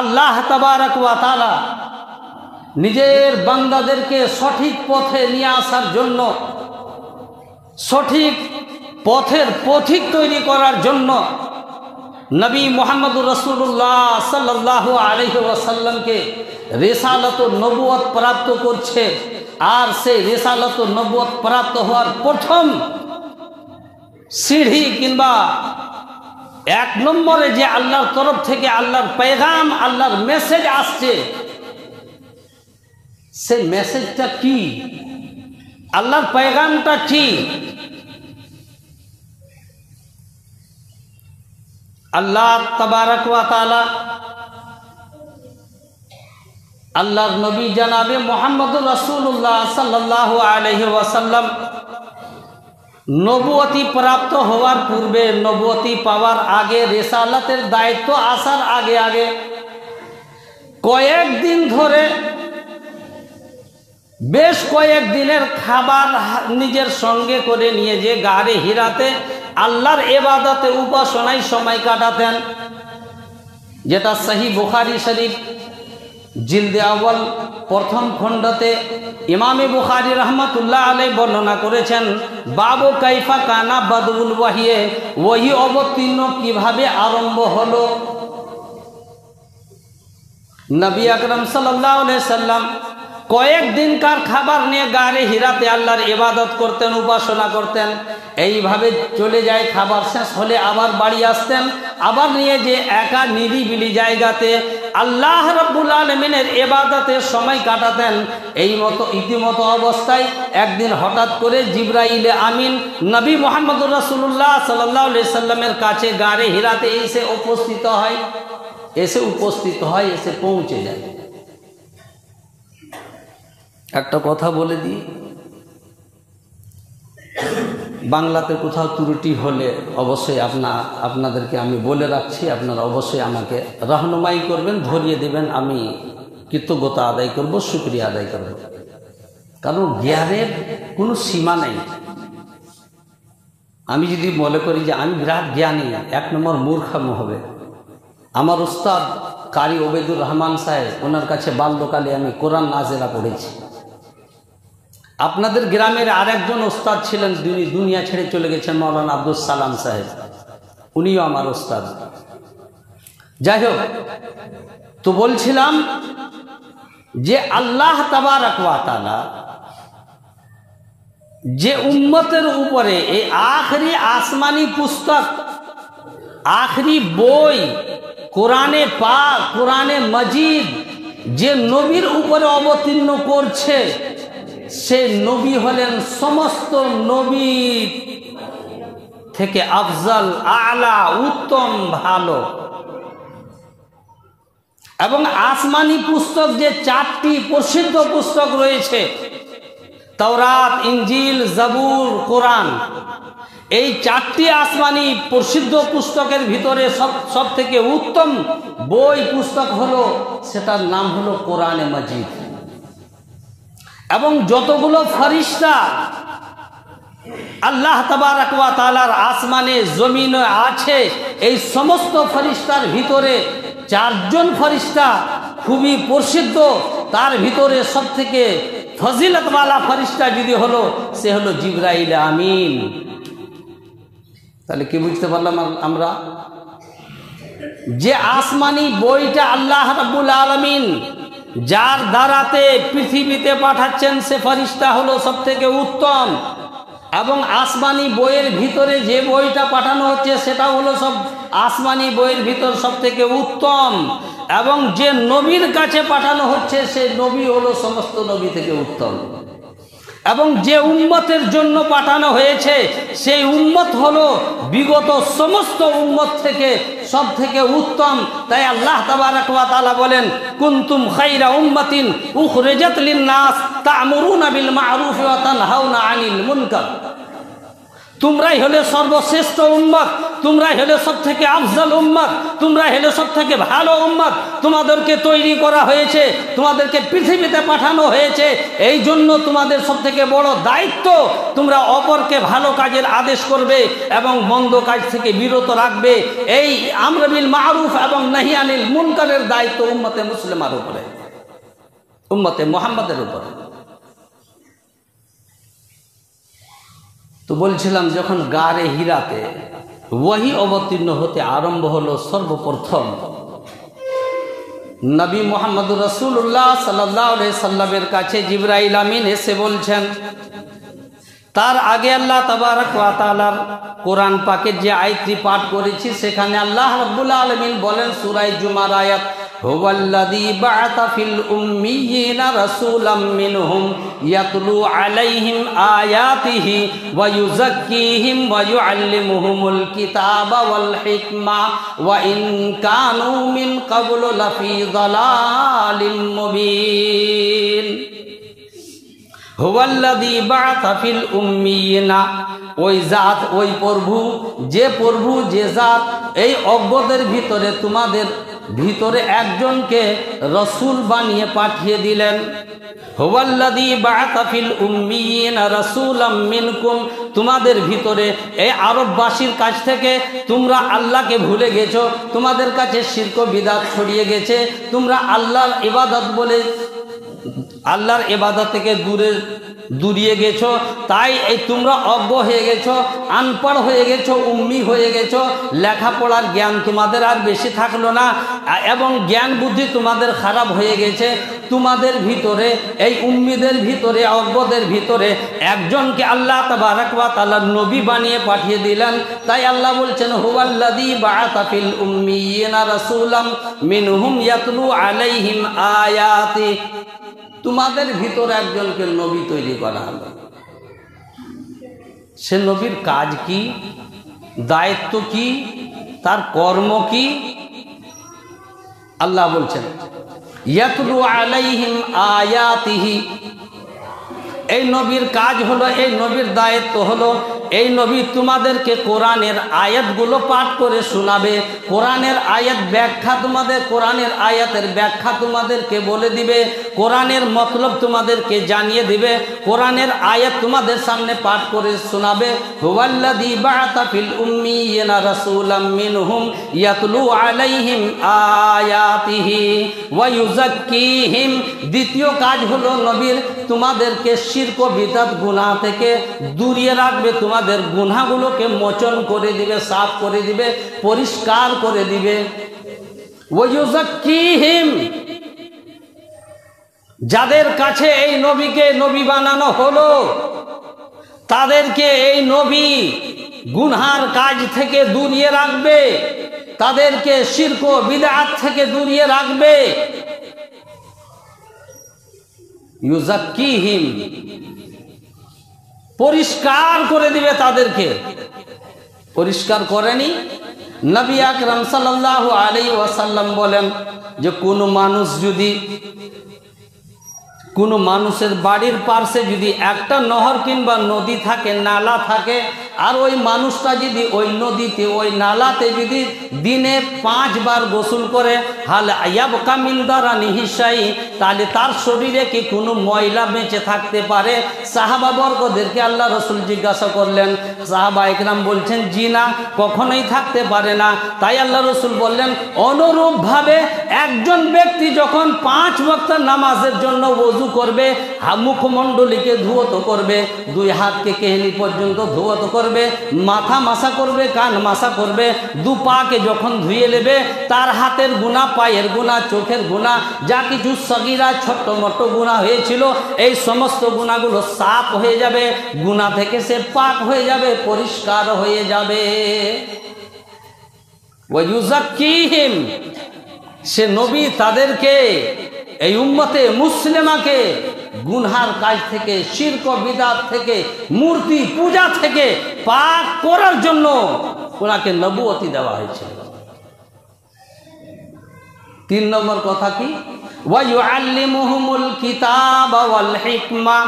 আল্লাহ তাবারক ওয়া তাআলা নিজের বান্দাদেরকে সঠিক পথে নিয়ে আসার জন্য, সঠিক পথের পথিক তৈরি করার জন্য নবী মুহাম্মদুর রাসূলুল্লাহ সাল্লাল্লাহু আলাইহি ওয়াসাল্লামকে রিসালাত ও নবুয়ত প্রাপ্ত করছে। আর সেই রিসালাত ও নবুয়ত প্রাপ্ত হওয়ার প্রথম সিঁড়ি কিংবা এক নম্বরে যে আল্লাহর তরফ থেকে আল্লাহর পেগাম, আল্লাহর মেসেজ আসছে, সেই মেসেজটা কি, আল্লাহর পেগামটা কি? আল্লাহ তাবারক ওয়া তাআলা আল্লাহর নবী জনাবে মুহাম্মদুর রাসূলুল্লাহ সাল্লাল্লাহু আলাইহি ওয়াসাল্লাম নবুয়তি প্রাপ্ত হওয়ার পূর্বে, নবুয়তি পাওয়ার আগে, রিসালাতের দায়িত্ব আসার আগে আগে কয়েকদিন ধরে, বেশ কয়েকদিনের খাবার নিজের সঙ্গে করে নিয়ে যে গারে হিরাতে আল্লাহর ইবাদতে উপাসনায় সময় কাটাতেন, যেটা সহিহ বুখারী শরীফ জিলদে আউয়াল প্রথম খণ্ডতে ইমামে বুখারী রহমাতুল্লাহ আলাইহি বর্ণনা করেছেন। বাবু কাইফা কানা বাদউল ওয়াহিয়ে, ওহী অবতীর্ণ কিভাবে আরম্ভ হলো। নবী আকরাম সাল্লাল্লাহু আলাইহি সাল্লাম কয়েকদিনকার খাবার নিয়ে গারে হিরাতে আল্লাহর ইবাদত করতেন, উপাসনা করতেন। এইভাবে চলে যায়, খাবার শেষ হলে আবার বাড়ি আসতেন, আবার নিয়ে যে একা নিরিবিলি জায়গাতে আল্লাহ রাব্বুল আলামিনের ইবাদতের সময় কাটাতেন। এই মতো ইতিমতো অবস্থায় একদিন হঠাৎ করে জিবরাইল আমিন নবী মুহাম্মদুর রাসূলুল্লাহ সাল্লাল্লাহু আলাইহি সাল্লামের কাছে গারে হিরাতে এসে উপস্থিত হয়, এসে পৌঁছে যায়। একটা কথা বলে দিই, বাংলাতে কোথাও ত্রুটি হলে অবশ্যই আপনাদেরকে আমি বলে রাখছি, আপনারা অবশ্যই আমাকে রহনুমাই করবেন, ধরিয়ে দেবেন। আমি কৃতজ্ঞতা আদায় করব, শুকরিয়া আদায় করব, কারণ জ্ঞানের কোনো সীমা নেই। আমি যদি মনে করি যে আমি বিরাট জ্ঞানী, এক নম্বর মূর্খামি হবে। আমার উস্তাদ কারি ওবেদুর রহমান সাহেব, ওনার কাছে বাল্যকালে আমি কোরআন নাজেলা পড়েছি। আপনাদের গ্রামের আরেকজন ওস্তাদ ছিলেন, দুনিয়া ছেড়ে চলে গেছেন, মাওলানা আব্দুল সালাম সাহেব, উনিও আমার ওস্তাদ। যাই হোক, তো বলছিলাম যে আল্লাহ তাবারক ওয়া তাআলা যে উম্মতের উপরে এই আখরি আসমানি পুস্তক, আখরি বই কোরআনে পাক, কোরআনে মজিদ যে নবীর উপরে অবতীর্ণ করছে, সে নবী হলেন সমস্ত নবী থেকে আফজল, আলা, উত্তম, ভালো। এবং আসমানি পুস্তক যে চারটি প্রসিদ্ধ পুস্তক রয়েছে, তাওরাত, ইনজিল, জাবুর, কোরআন, এই চারটি আসমানি প্রসিদ্ধ পুস্তকের ভিতরে সব থেকে উত্তম বই পুস্তক হলো, সেটার নাম হলো কোরআনে মাজিদ। এবং যতগুলো ফেরেশতা আল্লাহ তাবারক ওয়া তাআলার আসমানে জমিনে আছে, এই সমস্ত ফেরেশতার ভিতরে চারজন ফেরেশতা খুবই প্রসিদ্ধ। তার ভিতরে সবথেকে ফজিলতওয়ালা ফেরেশতা যদি হলো, সে হলো জিবরাইল আমিন। তাহলে কি বুঝতে পারলাম আমরা? যে আসমানি বইটা আল্লাহ রাব্বুল আলামিন যার দ্বারাতে পৃথিবীতে পাঠাচ্ছেন, সে ফেরেশতা হলো সবথেকে উত্তম। এবং আসমানি বইয়ের ভিতরে যে বইটা পাঠানো হচ্ছে, সেটা হলো সব আসমানি বইয়ের ভিতর সবথেকে উত্তম। এবং যে নবীর কাছে পাঠানো হচ্ছে, সে নবী হলো সমস্ত নবী থেকে উত্তম। এবং যে উম্মতের জন্য পাঠানো হয়েছে, সেই উম্মত হলো বিগত সমস্ত উম্মত থেকে সব থেকে উত্তম। তাই আল্লাহ তাবারক ওয়া তাআলা বলেন, কুনতুম খায়রা উম্মাতিন উখরিজাত লিন-নাস তা'মুরুনা বিল মা'রুফি ওয়া তানহাউনা আনিল মুনকার। তোমরাই হলে সর্বশ্রেষ্ঠ উম্মত, তোমরাই হলে সব থেকে আফজল উম্মত, তোমরাই হলে সব থেকে ভালো উম্মত। তোমাদেরকে তৈরি করা হয়েছে, তোমাদেরকে পৃথিবীতে পাঠানো হয়েছে, এই জন্য তোমাদের সব থেকে বড় দায়িত্ব তোমরা অপরকে ভালো কাজের আদেশ করবে এবং মন্দ কাজ থেকে বিরত রাখবে। এই আমর বিল মারুফ এবং নাহি আনিল মুনকারের দায়িত্ব উম্মতে মুসলিমার উপরে, উম্মতে মুহাম্মাদের উপরে। তো বলছিলাম, যখন গারে হিরাতে ওয়াহি অবতীর্ণ হতে আরম্ভ হলো, সর্বপ্রথম নবী মুহাম্মদুর রাসূলুল্লাহ সাল্লাল্লাহু আলাইহি সাল্লামের কাছে জিবরাইল আমিন এসে বলছেন, তার আগে আল্লাহ তাবারক ওয়া তাআলার কোরআন পাকের যে আয়াতটি পাঠ করেছি, সেখানে আল্লাহ রাব্বুল আলামিন বলেন সূরা জুমার আয়াত, হুয়াল্লাযী বা'আতা ফিল উম্মিয়িনা রাসূলাম মিনহুম ইয়াতলু আলাইহিম আয়াতিহি ওয়া ইউযাক্কিহিম ওয়া ইউআল্লিমুহুমুল কিতাবা ওয়াল হিকমা ওয়া ইন কানু মিন ক্বাবলু লাফি যালালিম মুবিন। হুয়াল্লাযী বা'আতা ফিল উম্মিয়িনা, ওই জাত, ওই প্রভু, যে প্রভু, যে জাত এই অজ্ঞদের ভিতরে, তোমাদের ভিতরে একজনকে রসুল বানিয়ে পাঠিয়ে দিলেন। হুয়াল্লাযী বা'আতা ফিল উম্মিয়িনা রাসূলাম মিনকুম, তোমাদের ভিতরে এই আরববাসীর কাছ থেকে তোমরা আল্লাহকে ভুলে গেছো, তোমাদের কাছে শিরক বিদআত ছড়িয়ে গেছে, তোমরা আল্লাহর ইবাদত বলে আল্লাহর ইবাদত থেকে দূরিয়ে গেছো, তাই এই তোমরা অজ্ঞ হয়ে গেছো, আনপড় হয়ে গেছো, উম্মি হয়ে গেছো, লেখাপড়ার জ্ঞান তোমাদের আর বেশি থাকলো না এবং জ্ঞান বুদ্ধি তোমাদের খারাপ হয়ে গেছে। তোমাদের ভিতরে, এই উম্মিদের ভিতরে, অজ্ঞদের ভিতরে একজনকে আল্লাহ তাবারক ওয়া তাআলা নবী বানিয়ে পাঠিয়ে দিলেন। তাই আল্লাহ বলছেন, হুয়াল্লাযী বা'আতা ফিল উম্মিয়িনা রাসূলাম মিনহুম ইয়াতলু আলাইহিম আয়াতি, তোমাদের ভিতরে একজনকে নবী তৈরি করা হলো। সে নবীর কাজ কি, দায়িত্ব কি, তার কর্ম কি? আল্লাহ বলছেন, ইয়াতলু আলাইহিম আয়াতিহি, এই নবীর কাজ হলো, এই নবীর দায়িত্ব হলো, এই নবী তোমাদেরকে কোরআনের আয়াতগুলো পাঠ করে শোনাবে। কোরআনের আয়াত ব্যাখ্যা, তোমাদের কোরআনের আয়াতের ব্যাখ্যা তোমাদেরকে বলে দিবে, কোরআনের মতলব তোমাদেরকে জানিয়ে দিবে, কোরআনের আয়াত তোমাদের সামনে পাঠ করে শোনাবে। হুয়াল্লাযী বা'আতা ফিল উম্মিয়িনা রাসূলাম মিনহুম ইয়াতলু আলাইহিম আয়াতিহি ওয়া ইউযাক্কিহিম, দ্বিতীয় কাজ হলো নবীর তোমাদেরকে শিরক বিদআত গুনাহ থেকে দূরিয়ে রাখবে, তোমাদের গুনাহগুলোকে মোচন করে দিবে, সাফ করে দিবে, পরিষ্কার করে দিবে। ওয়া ইউযাক্কিহিম, যাদের কাছে এই নবীকে নবী বানানো হলো, তাদেরকে এই নবী গুনহার কাজ থেকে দূরিয়ে রাখবে, তাদেরকে শিরক বিদআত থেকে দূরিয়ে রাখবে। ইউযাক্কিহিম, পরিষ্কার করে দিবে তাদেরকে। পরিষ্কার করেনি? নবী আকরাম সাল্লাল্লাহু আলাইহি ওয়াসাল্লাম বলেন যে কোনো মানুষের বাড়ির পাশে যদি একটা নহর কিংবা নদী থাকে, নালা থাকে, আর ওই মানুষটা যদি ওই নদীতে, ওই নালাতে যদি দিনে 5 বার গোসল করে, হাল ইয়াবকা মিন দারানিহি শাই, তাহলে তার শরীরে কি কোনো ময়লা বেঁচে থাকতে পারে? সাহাবাবর্গদেরকে আল্লাহ রসুল জিজ্ঞাসা করলেন, সাহাবা ইকরাম বলছেন জি না, কখনোই থাকতে পারে না। তাই আল্লাহ রসুল বললেন, অনুরূপভাবে একজন ব্যক্তি যখন 5 ওয়াক্ত নামাজের জন্য ওযু করবে, মুখমণ্ডলীকে ধুয়ত করবে, 2 হাতকে কেহনি পর্যন্ত ধুয়ত করবে, মাথা মাসা করবে, কান মাসা করবে, 2 পাকে যখন ধুয়ে নেবে, তার হাতের গুনাহ, পায়ের গুনাহ, চোখের গুনাহ, যা কিছু সগীরা ছোট্ট মোটো গুনাহ হয়েছিল, এই সমস্ত গুনাহগুলো সাফ হয়ে যাবে, গুনাহ থেকে সে পাক হয়ে যাবে, পরিষ্কার হয়ে যাবে। ওয়া ইউযাক্কিহিম, সে নবী তাদেরকে, এই উম্মতে মুসলিমাকে গুনহার কাজ থেকে, শিরক বিদআত থেকে, মূর্তি পূজা থেকে পাক করার জন্য ওনাকে নবুয়তি দেওয়া হয়েছিল। 3 নম্বর কথা কি? ওয়া ইউআল্লিমুহুমুল কিতাবা ওয়াল হিকমা,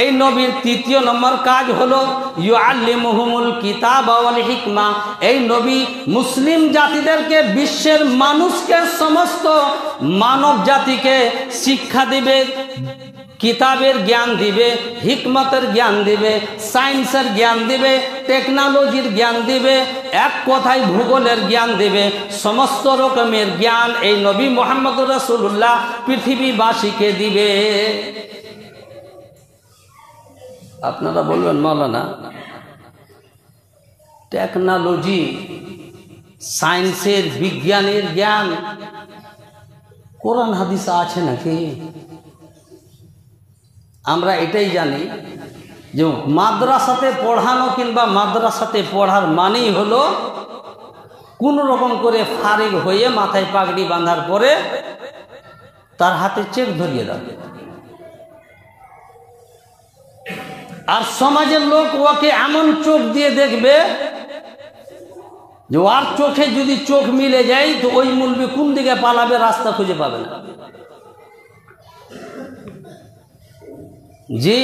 এই নবীর তৃতীয় নম্বর কাজ হলো ইউআল্লিমুহুমুল কিতাব ওয়াল হিকমা। এই নবী মুসলিম জাতিদেরকে, বিশ্বের মানুষকে, সমস্ত মানব জাতিকে শিক্ষা দিবে, কিতাবের জ্ঞান দিবে, হিকমতের জ্ঞান দিবে, সায়েন্সের জ্ঞান দিবে, টেকনোলজির জ্ঞান দিবে, এক কথায় ভূগোলের জ্ঞান দিবে। সমস্ত রকমের জ্ঞান এই নবী মুহাম্মদুর রাসূলুল্লাহ পৃথিবীবাসীকে দিবে। আপনারা বলবেন মাওলানা, টেকনোলজি, সায়েন্সের, বিজ্ঞানের জ্ঞান কোরআন হাদিসে আছে নাকি? আমরা এটাই জানি যে মাদ্রাসাতে পড়ানো কিংবা মাদ্রাসাতে পড়ার মানেই হলো কোন রকম করে ফারিগ হয়ে মাথায় পাগড়ি বাঁধার পরে তার হাতে চেক ধরিয়ে দেবে, আর সমাজের লোক ওকে এমন চোখ দিয়ে দেখবে যে ওর চোখে যদি চোখ মিলে যায় তো ওই মুলবি কোন দিকে পালাবে রাস্তা খুঁজে পাবে না। জি।